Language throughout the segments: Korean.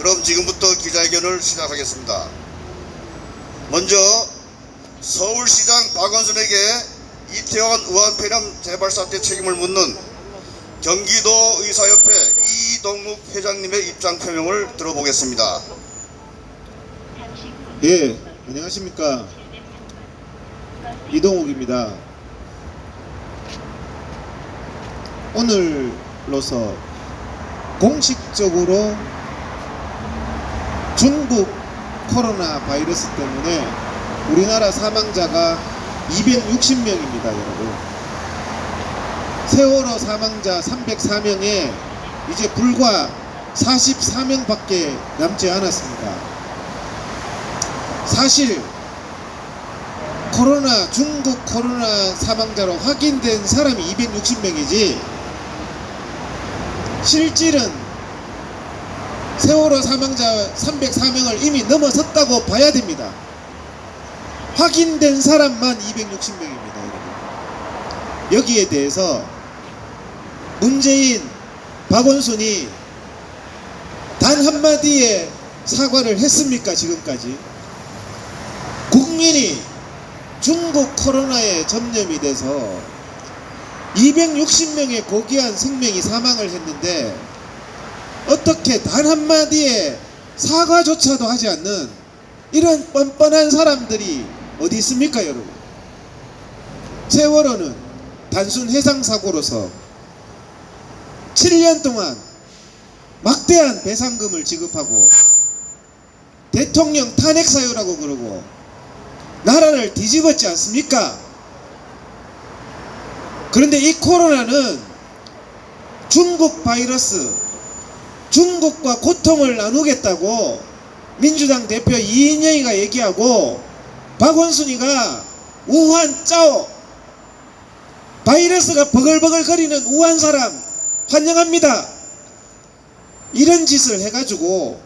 그럼 지금부터 기자회견을 시작하겠습니다. 먼저 서울시장 박원순에게 이태원 의원 폐렴 재발 사태 책임을 묻는 경기도 의사협회 이동욱 회장님의 입장 표명을 들어보겠습니다. 예, 안녕하십니까. 이동욱입니다. 오늘로서 공식적으로 중국 코로나 바이러스 때문에 우리나라 사망자가 260명입니다, 여러분. 세월호 사망자 304명에 이제 불과 44명밖에 남지 않았습니다. 사실 중국 코로나 사망자로 확인된 사람이 260명이지 실질은 세월호 사망자 304명을 이미 넘어섰다고 봐야 됩니다. 확인된 사람만 260명입니다, 여러분. 여기에 대해서 문재인, 박원순이 단 한마디의 사과를 했습니까? 지금까지 국민이 중국 코로나에 전염이 돼서 260명의 고귀한 생명이 사망을 했는데 어떻게 단 한마디의 사과조차도 하지 않는 이런 뻔뻔한 사람들이 어디 있습니까, 여러분? 세월호는 단순 해상사고로서 7년 동안 막대한 배상금을 지급하고 대통령 탄핵 사유라고 그러고 나라를 뒤집었지 않습니까? 그런데 이 코로나는 중국 바이러스, 중국과 고통을 나누겠다고 민주당 대표 이인영이가 얘기하고 박원순이가 우한 짜오, 바이러스가 버글버글거리는 우한 사람 환영합니다, 이런 짓을 해가지고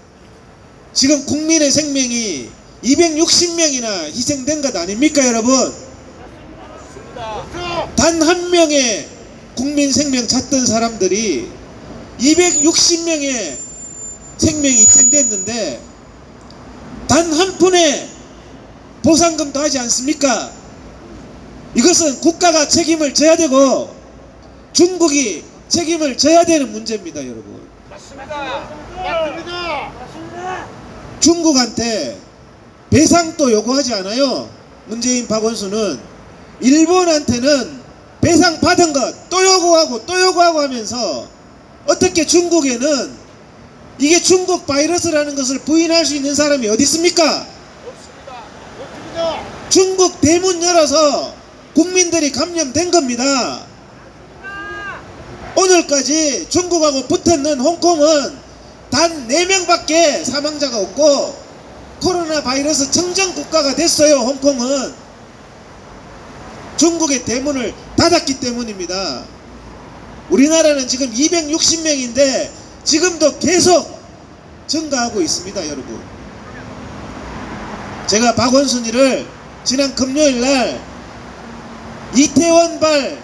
지금 국민의 생명이 260명이나 희생된 것 아닙니까, 여러분? 단 한 명의 국민 생명 찾던 사람들이 260명의 생명이 희생됐는데 단 한 푼의 보상금도 하지 않습니까? 이것은 국가가 책임을 져야 되고 중국이 책임을 져야 되는 문제입니다, 여러분. 맞습니다. 맞습니다. 중국한테 배상도 요구하지 않아요. 문재인, 박원순은 일본한테는 배상 받은 것 또 요구하고 또 요구하고 하면서 어떻게 중국에는 이게 중국 바이러스라는 것을 부인할 수 있는 사람이 어디 있습니까? 없습니다. 없습니다. 중국 대문 열어서 국민들이 감염된 겁니다. 오늘까지 중국하고 붙었는 홍콩은 단 4명밖에 사망자가 없고 코로나 바이러스 청정 국가가 됐어요. 홍콩은 중국의 대문을 닫았기 때문입니다. 우리나라는 지금 260명인데 지금도 계속 증가하고 있습니다, 여러분. 제가 박원순이를 지난 금요일날 이태원발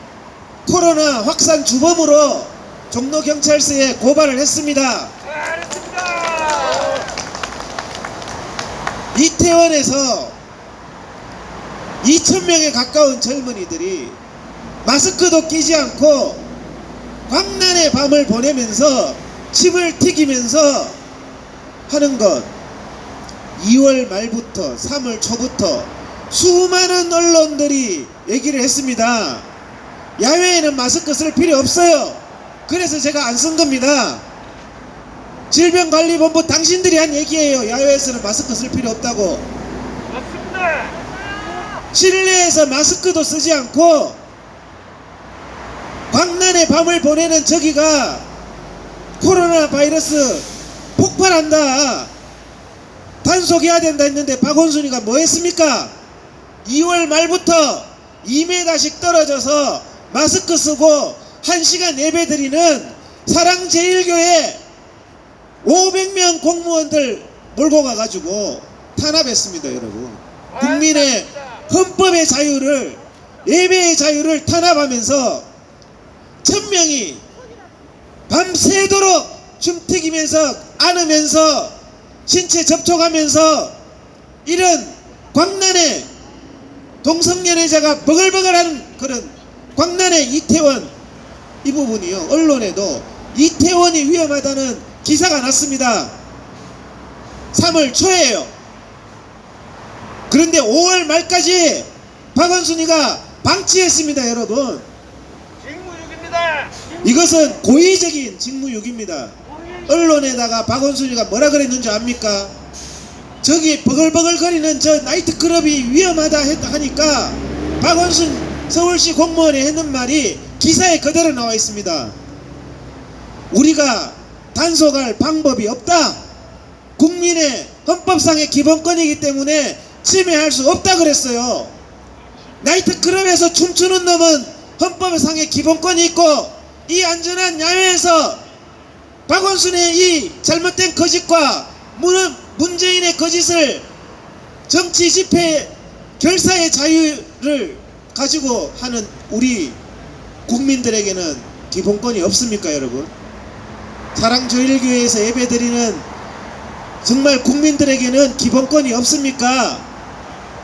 코로나 확산 주범으로 종로경찰서에 고발을 했습니다. 잘했습니다. 이태원에서 2,000명에 가까운 젊은이들이 마스크도 끼지 않고 광란의 밤을 보내면서 침을 튀기면서 하는 것, 2월 말부터 3월 초부터 수많은 언론들이 얘기를 했습니다. 야외에는 마스크 쓸 필요 없어요. 그래서 제가 안 쓴 겁니다. 질병관리본부 당신들이 한 얘기예요. 야외에서는 마스크 쓸 필요 없다고. 맞습니다. 실내에서 마스크도 쓰지 않고 광란의 밤을 보내는 저기가 코로나 바이러스 폭발한다, 단속해야 된다 했는데 박원순이가 뭐 했습니까? 2월 말부터 2m씩 떨어져서 마스크 쓰고 1시간 예배 드리는 사랑제일교회 500명 공무원들 몰고 가가지고 탄압했습니다, 여러분. 국민의 헌법의 자유를, 예배의 자유를 탄압하면서 1000명이 밤새도록 춤튀기면서 안으면서 신체 접촉하면서 이런 광란의 동성연애자가 버글버글한 그런 광란의 이태원, 이 부분이요, 언론에도 이태원이 위험하다는 기사가 났습니다. 3월 초에요. 그런데 5월 말까지 박원순이가 방치했습니다. 여러분, 직무유기입니다. 이것은 고의적인 직무유기입니다. 언론에다가 박원순이가 뭐라 그랬는지 압니까? 저기 버글버글거리는 저 나이트클럽이 위험하다 하니까 박원순 서울시 공무원이 했는 말이 기사에 그대로 나와 있습니다. 우리가 단속할 방법이 없다. 국민의 헌법상의 기본권이기 때문에 침해할 수 없다 그랬어요. 나이트클럽에서 춤추는 놈은 헌법상의 기본권이 있고, 이 안전한 야외에서 박원순의 이 잘못된 거짓과 문재인의 거짓을 정치 집회 결사의 자유를 가지고 하는 우리 국민들에게는 기본권이 없습니까, 여러분? 사랑조일교회에서 예배드리는 정말 국민들에게는 기본권이 없습니까?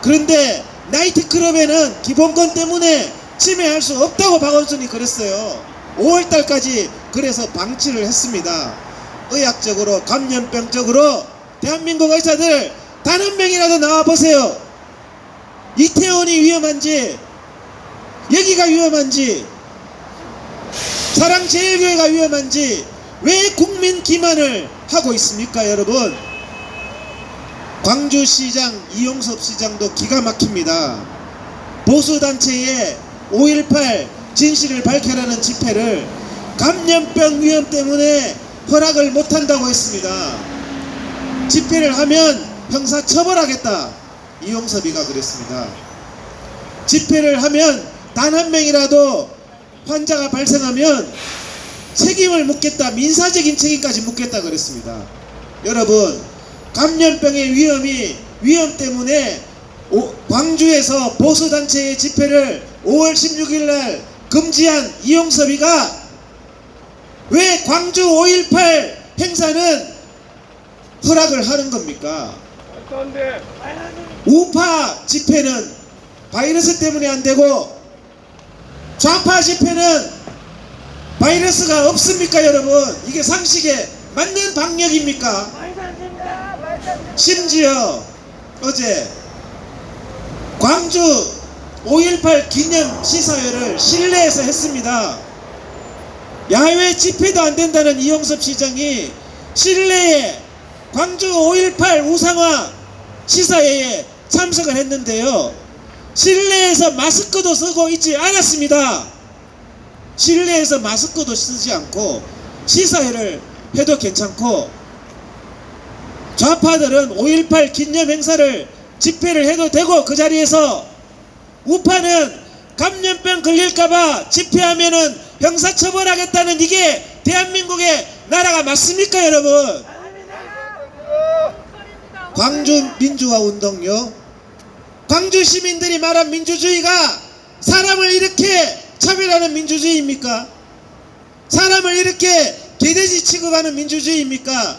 그런데 나이트클럽에는 기본권 때문에 침해할 수 없다고 박원순이 그랬어요. 5월달까지 그래서 방치를 했습니다. 의학적으로, 감염병적으로 대한민국 의사들 단 한 명이라도 나와보세요. 이태원이 위험한지, 여기가 위험한지, 사랑제일교회가 위험한지 왜 국민 기만을 하고 있습니까, 여러분? 광주시장 이용섭 시장도 기가 막힙니다. 보수단체의 5.18 진실을 밝혀라는 집회를 감염병 위험 때문에 허락을 못한다고 했습니다. 집회를 하면 형사처벌하겠다, 이용섭이가 그랬습니다. 집회를 하면 단 한 명이라도 환자가 발생하면 책임을 묻겠다, 민사적인 책임까지 묻겠다 그랬습니다. 여러분, 감염병의 위험 때문에 광주에서 보수단체의 집회를 5월 16일 날 금지한 이용섭이가 왜 광주 5.18 행사는 허락을 하는 겁니까? 우파 집회는 바이러스 때문에 안 되고 좌파 집회는 바이러스가 없습니까, 여러분? 이게 상식에 맞는 방역입니까? 심지어 어제 광주 5.18 기념 시사회를 실내에서 했습니다. 야외 집회도 안 된다는 이용섭 시장이 실내에 광주 5.18 우상화 시사회에 참석을 했는데요, 실내에서 마스크도 쓰고 있지 않았습니다. 실내에서 마스크도 쓰지 않고 시사회를 해도 괜찮고, 좌파들은 5.18 기념 행사를 집회를 해도 되고, 그 자리에서 우파는 감염병 걸릴까봐 집회하면은 형사처벌하겠다는, 이게 대한민국의 나라가 맞습니까, 여러분? 광주 민주화 운동요, 광주 시민들이 말한 민주주의가 사람을 이렇게 차별하는 민주주의입니까? 사람을 이렇게 개돼지 취급하는 민주주의입니까?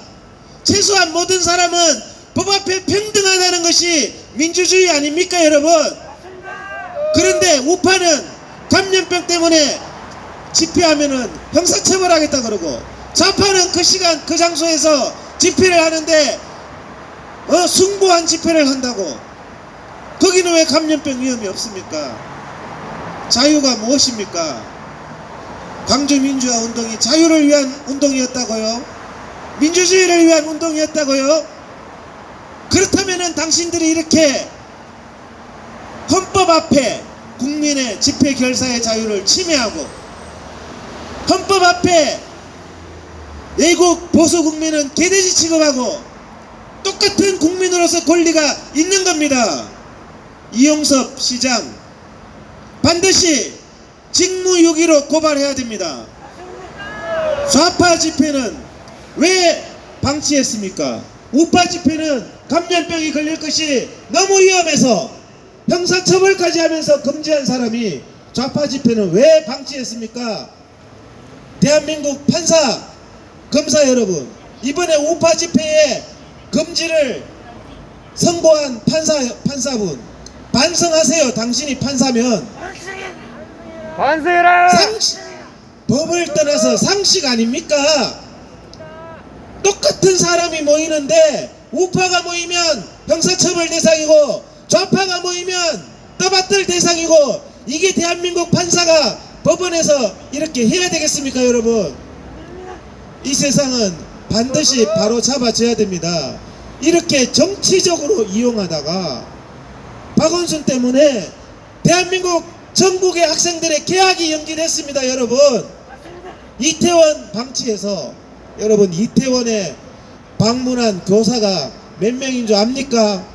최소한 모든 사람은 법 앞에 평등하다는 것이 민주주의 아닙니까, 여러분? 그런데 우파는 감염병 때문에 집회하면은 형사처벌하겠다 그러고, 좌파는 그 시간 그 장소에서 집회를 하는데 숭고한 집회를 한다고. 거기는 왜 감염병 위험이 없습니까? 자유가 무엇입니까? 광주 민주화 운동이 자유를 위한 운동이었다고요? 민주주의를 위한 운동이었다고요? 그렇다면은 당신들이 이렇게 헌법 앞에 국민의 집회 결사의 자유를 침해하고, 헌법 앞에 외국 보수 국민은 개돼지 취급하고, 똑같은 국민으로서 권리가 있는 겁니다. 이용섭 시장 반드시 직무유기로 고발해야 됩니다. 좌파 집회는 왜 방치했습니까? 우파 집회는 감염병이 걸릴 것이 너무 위험해서 형사처벌까지 하면서 금지한 사람이 좌파 집회는 왜 방치했습니까? 대한민국 판사, 검사 여러분, 이번에 우파 집회에 금지를 선고한 판사분 반성하세요. 당신이 판사면 반세라. 법을 떠나서 상식 아닙니까? 똑같은 사람이 모이는데 우파가 모이면 형사처벌 대상이고 좌파가 모이면 떠받들 대상이고, 이게 대한민국 판사가 법원에서 이렇게 해야 되겠습니까 여러분? 이 세상은 반드시 바로 잡아줘야 됩니다. 이렇게 정치적으로 이용하다가 박원순 때문에 대한민국 전국의 학생들의 개학이 연기됐습니다 여러분. 이태원 방치에서 여러분, 이태원에 방문한 교사가 몇 명인 줄 압니까?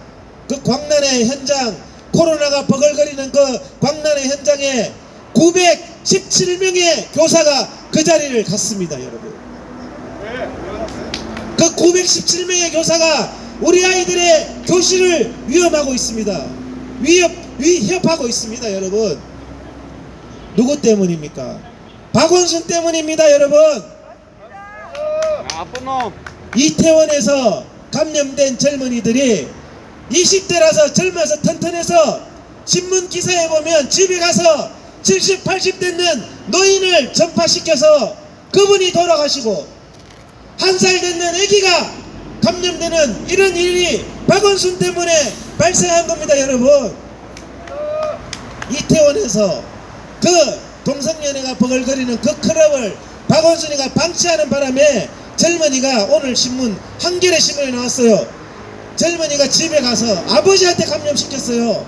그 광란의 현장, 코로나가 버글거리는 그 광란의 현장에 917명의 교사가 그 자리를 갔습니다 여러분. 그 917명의 교사가 우리 아이들의 교실을 위협하고 있습니다. 위협하고 있습니다 여러분. 누구 때문입니까? 박원순 때문입니다 여러분. 나쁜 놈. 이태원에서 감염된 젊은이들이 20대라서 젊어서 튼튼해서 신문 기사에 보면 집에 가서 70, 80 됐는 노인을 전파시켜서 그분이 돌아가시고 1살 됐는 아기가 감염되는 이런 일이 박원순 때문에 발생한 겁니다 여러분. 이태원에서 그 동성연애가 버글거리는 그 클럽을 박원순이가 방치하는 바람에 젊은이가, 오늘 신문 한겨레 신문에 나왔어요. 젊은이가 집에 가서 아버지한테 감염시켰어요.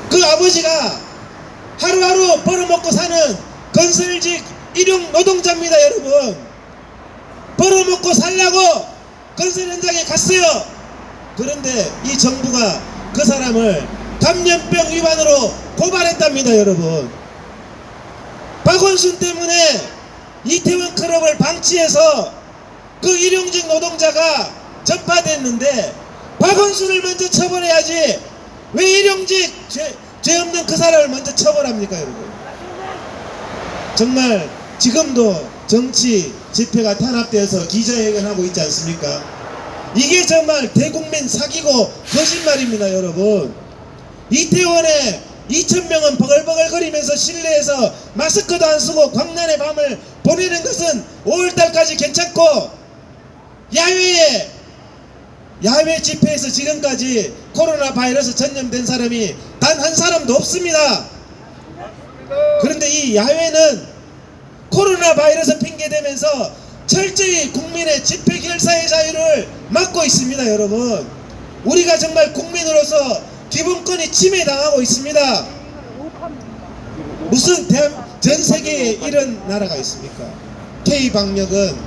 그 아버지가 하루하루 벌어먹고 사는 건설직 일용 노동자입니다 여러분. 벌어먹고 살려고 건설 현장에 갔어요. 그런데 이 정부가 그 사람을 감염병 위반으로 고발했답니다 여러분. 박원순 때문에 이태원 클럽을 방치해서 그 일용직 노동자가 전파됐는데 박원순을 먼저 처벌해야지 왜 일용직 죄 없는 그 사람을 먼저 처벌합니까 여러분? 정말 지금도 정치 집회가 탄압되어서 기자회견하고 있지 않습니까? 이게 정말 대국민 사기고 거짓말입니다 여러분. 이태원에 2,000명은 버글버글거리면서 실내에서 마스크도 안 쓰고 광란의 밤을 보내는 것은 5월달까지 괜찮고, 야외 집회에서 지금까지 코로나 바이러스 전염된 사람이 단 한 사람도 없습니다. 그런데 이 야외는 코로나 바이러스 핑계대면서 철저히 국민의 집회 결사의 자유를 막고 있습니다 여러분. 우리가 정말 국민으로서 기본권이 침해당하고 있습니다. 무슨 전 세계에 이런 나라가 있습니까? K방역은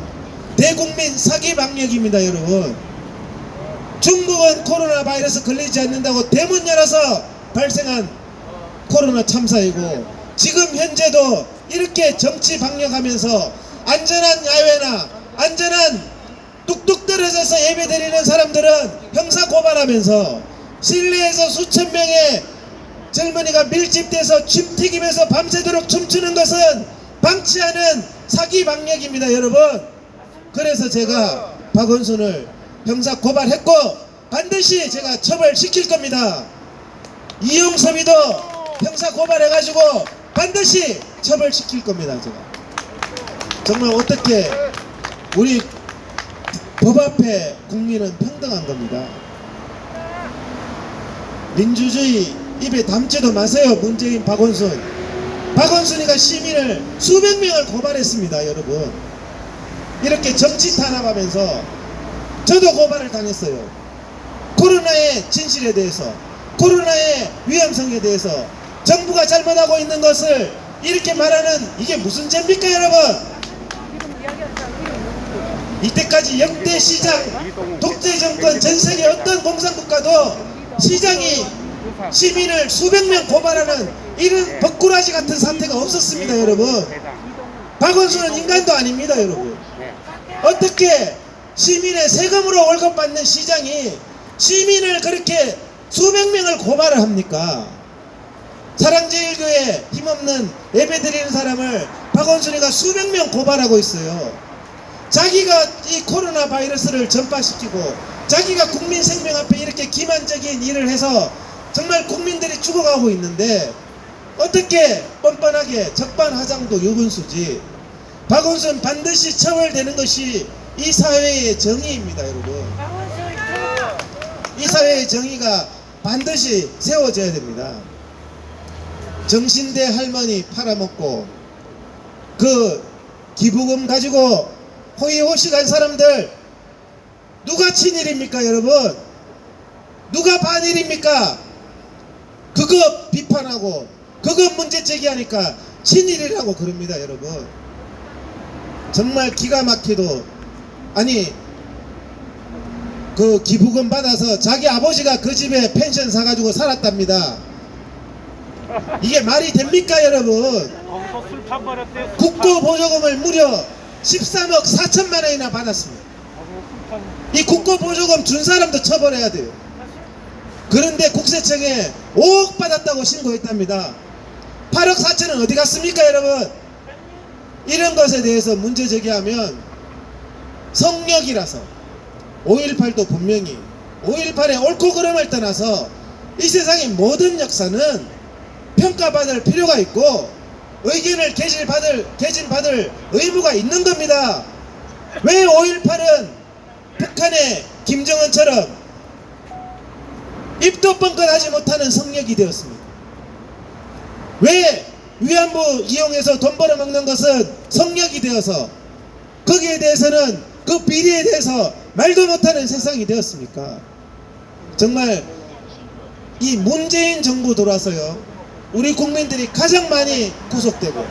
대국민 사기 방역입니다 여러분. 중국은 코로나 바이러스 걸리지 않는다고 대문 열어서 발생한 코로나 참사이고, 지금 현재도 이렇게 정치 방역하면서 안전한 야외나 안전한 뚝뚝 떨어져서 예배 드리는 사람들은 형사 고발하면서 실내에서 수천 명의 젊은이가 밀집돼서 춤 튀기면서 밤새도록 춤추는 것은 방치하는 사기 방역입니다 여러분. 그래서 제가 박원순을 형사 고발했고 반드시 제가 처벌시킬 겁니다. 이용섭이도 형사 고발해가지고 반드시 처벌시킬 겁니다. 제가 정말 어떻게 우리 법 앞에 국민은 평등한 겁니다. 민주주의 입에 담지도 마세요. 문재인, 박원순이가 시민을 수백 명을 고발했습니다 여러분. 이렇게 정치 탄압하면서 저도 고발을 당했어요. 코로나의 진실에 대해서, 코로나의 위험성에 대해서 정부가 잘못하고 있는 것을 이렇게 말하는, 이게 무슨 죄입니까 여러분? 이때까지 역대 시장, 독재 정권, 전세계 어떤 공산국가도 시장이 시민을 수백 명 고발하는 이런 벅꾸라지 같은 사태가 없었습니다 여러분. 박원순은 인간도 아닙니다 여러분. 어떻게 시민의 세금으로 월급 받는 시장이 시민을 그렇게 수백 명을 고발을 합니까? 사랑제일교회 힘없는 예배 드리는 사람을 박원순이가 수백 명 고발하고 있어요. 자기가 이 코로나 바이러스를 전파시키고 자기가 국민 생명 앞에 이렇게 기만적인 일을 해서 정말 국민들이 죽어가고 있는데 어떻게 뻔뻔하게 적반하장도 유분수지. 박원순 반드시 처벌되는 것이 이 사회의 정의입니다, 여러분. 이 사회의 정의가 반드시 세워져야 됩니다. 정신대 할머니 팔아먹고 그 기부금 가지고 호의호식한 사람들 누가 친일입니까, 여러분? 누가 반일입니까? 그거 비판하고 그거 문제 제기하니까 친일이라고 그럽니다, 여러분. 정말 기가 막히도 아니 그 기부금 받아서 자기 아버지가 그 집에 펜션 사가지고 살았답니다. 이게 말이 됩니까, 여러분? 거기서 술 판벌했대. 국고보조금을 무려 13억 4천만 원이나 받았습니다. 이 국고보조금 준 사람도 처벌해야 돼요. 그런데 국세청에 5억 받았다고 신고했답니다. 8억 4천은 어디 갔습니까, 여러분? 이런 것에 대해서 문제 제기하면 성역이라서 5.18도 분명히 5.18의 옳고 그름을 떠나서 이 세상의 모든 역사는 평가받을 필요가 있고 의견을 개진받을 의무가 있는 겁니다. 왜 5.18은 북한의 김정은처럼 입도 뻥끗하지 못하는 성역이 되었습니까? 왜 위안부 이용해서 돈 벌어먹는 것은 성역이 되어서 거기에 대해서는 그 비리에 대해서 말도 못하는 세상이 되었습니까? 정말 이 문재인 정부 들어와서요, 우리 국민들이 가장 많이 구속되고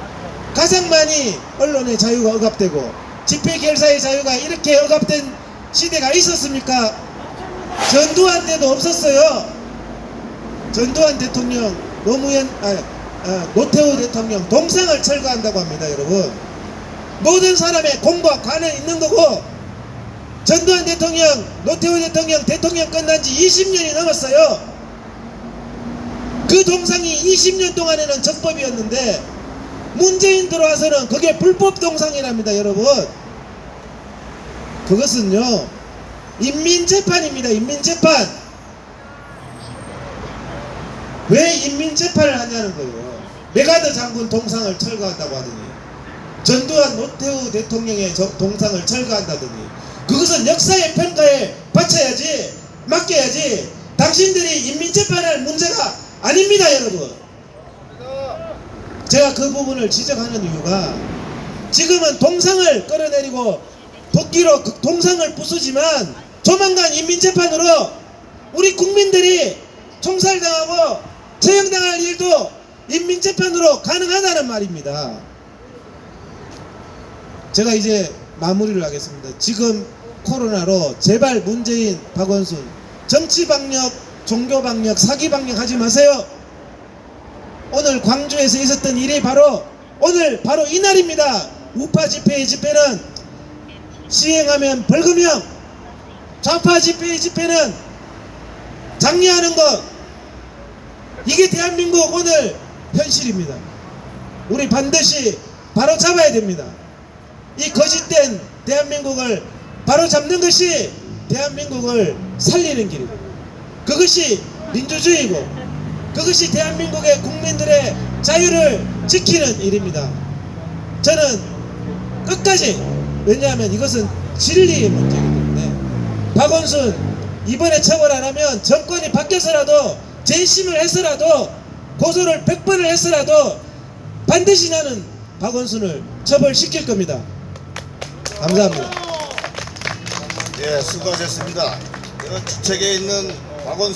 가장 많이 언론의 자유가 억압되고 집회 결사의 자유가 이렇게 억압된 시대가 있었습니까? 전두환 때도 없었어요. 전두환 대통령 노태우 대통령 동상을 철거한다고 합니다, 여러분. 모든 사람의 공과 관은 있는 거고 전두환 대통령, 노태우 대통령 끝난 지 20년이 넘었어요. 그 동상이 20년 동안에는 적법이었는데 문재인 들어와서는 그게 불법 동상이랍니다, 여러분. 그것은요 인민재판입니다. 인민재판. 왜 인민재판을 하냐는 거예요. 메가더 장군 동상을 철거한다고 하더니 전두환 노태우 대통령의 동상을 철거한다더니 그것은 역사의 평가에 바쳐야지, 맡겨야지. 당신들이 인민재판할 문제가 아닙니다, 여러분. 제가 그 부분을 지적하는 이유가 지금은 동상을 끌어내리고 도끼로 그 동상을 부수지만 조만간 인민재판으로 우리 국민들이 총살당하고 처형당할 일도 인민재판으로 가능하다는 말입니다. 제가 이제 마무리를 하겠습니다. 지금 코로나로 제발 문재인, 박원순 정치방역, 종교방역, 사기방역 하지 마세요. 오늘 광주에서 있었던 일이 오늘 바로 이날입니다. 우파 집회의 집회는 시행하면 벌금형, 좌파 집회의 집회는 장려하는 것, 이게 대한민국 오늘 현실입니다. 우리 반드시 바로 잡아야 됩니다. 이 거짓된 대한민국을 바로 잡는 것이 대한민국을 살리는 길이고 그것이 민주주의고 그것이 대한민국의 국민들의 자유를 지키는 일입니다. 저는 끝까지, 왜냐하면 이것은 진리의 문제이기 때문에 박원순 이번에 처벌 안 하면 정권이 바뀌어서라도 재심을 해서라도 고소를 100번을 해서라도 반드시 나는 박원순을 처벌시킬 겁니다. 감사합니다. 예, 수고하셨습니다. 이런 주책에 있는 박원순